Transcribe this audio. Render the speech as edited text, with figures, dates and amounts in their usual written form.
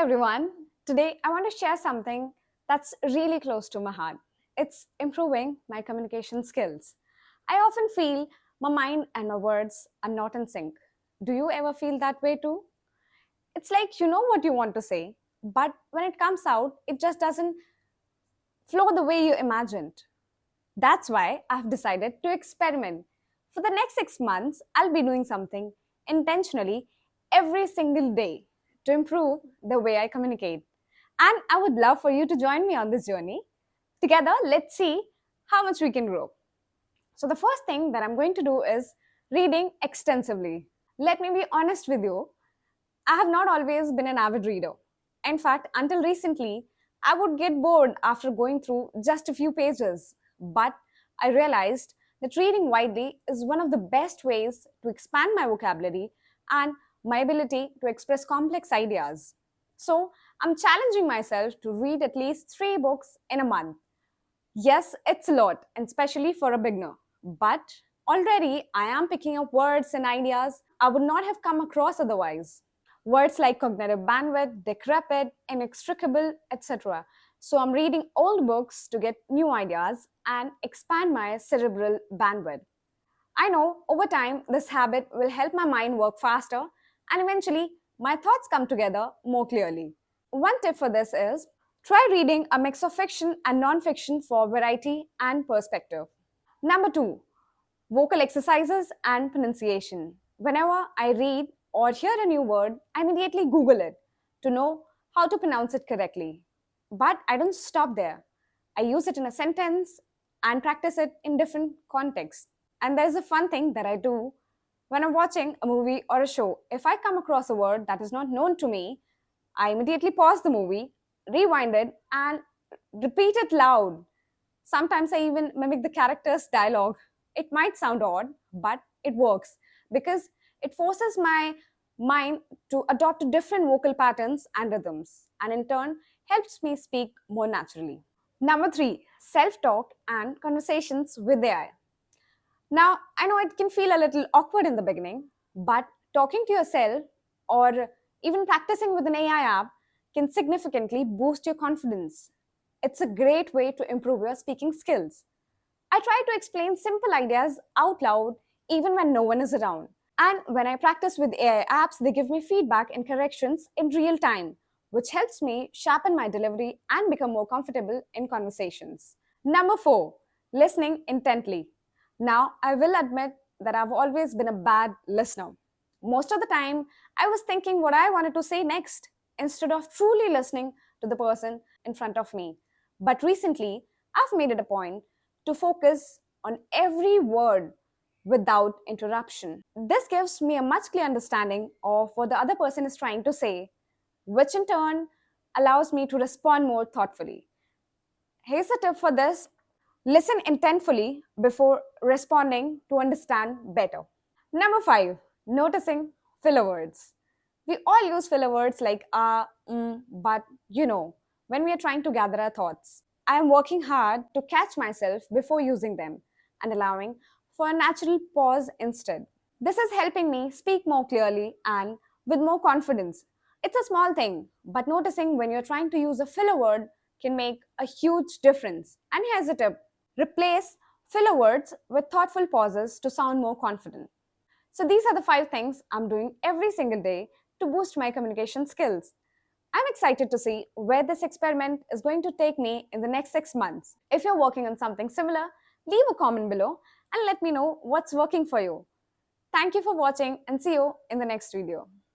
everyone. Today I want to share something that's really close to my heart. It's improving my communication skills. I often feel my mind and my words are not in sync. Do you ever feel that way too? It's like you know what you want to say, but when it comes out, it just doesn't flow the way you imagined. That's why I've decided to experiment. For the next 6 months, I'll be doing something intentionally every single day to improve the way I communicate. And I would love for you to join me on this journey. Together, let's see how much we can grow. So, the first thing that I'm going to do is reading extensively. Let me be honest with you, I have not always been an avid reader. In fact, until recently, I would get bored after going through just a few pages. But I realized that reading widely is one of the best ways to expand my vocabulary and my ability to express complex ideas. So, I'm challenging myself to read at least 3 books in a month. Yes, it's a lot, and especially for a beginner. But already I am picking up words and ideas I would not have come across otherwise. Words like cognitive bandwidth, decrepit, inextricable, etc. So I'm reading old books to get new ideas and expand my cerebral bandwidth. I know over time this habit will help my mind work faster and eventually my thoughts come together more clearly. One tip for this is try reading a mix of fiction and non-fiction for variety and perspective. Number 2, vocal exercises and pronunciation. Whenever I read or hear a new word, I immediately Google it to know how to pronounce it correctly. But I don't stop there. I use it in a sentence and practice it in different contexts. And there's a fun thing that I do when I'm watching a movie or a show. If I come across a word that is not known to me, I immediately pause the movie, rewind it, and repeat it loud. Sometimes I even mimic the character's dialogue. It might sound odd, but it works because it forces my mind to adopt to different vocal patterns and rhythms, and in turn helps me speak more naturally. Number 3, self talk and conversations with AI. Now, I know it can feel a little awkward in the beginning, but talking to yourself or even practicing with an AI app can significantly boost your confidence. It's a great way to improve your speaking skills. I try to explain simple ideas out loud even when no one is around. And when I practice with AI apps, they give me feedback and corrections in real time, which helps me sharpen my delivery and become more comfortable in conversations. Number 4, listening intently. Now, I will admit that I've always been a bad listener. Most of the time, I was thinking what I wanted to say next instead of truly listening to the person in front of me. But recently, I've made it a point to focus on every word without interruption. This gives me a much clearer understanding of what the other person is trying to say, which in turn allows me to respond more thoughtfully. Here's a tip for this: listen intentfully before responding to understand better. Number 5, noticing filler words. We all use filler words like but, when we are trying to gather our thoughts. I am working hard to catch myself before using them and allowing for a natural pause instead. This is helping me speak more clearly and with more confidence. It's a small thing, but noticing when you're trying to use a filler word can make a huge difference. And here's a tip: replace filler words with thoughtful pauses to sound more confident. So, these are the 5 things I'm doing every single day to boost my communication skills. I'm excited to see where this experiment is going to take me in the next 6 months. If you're working on something similar, leave a comment below and let me know what's working for you. Thank you for watching and see you in the next video.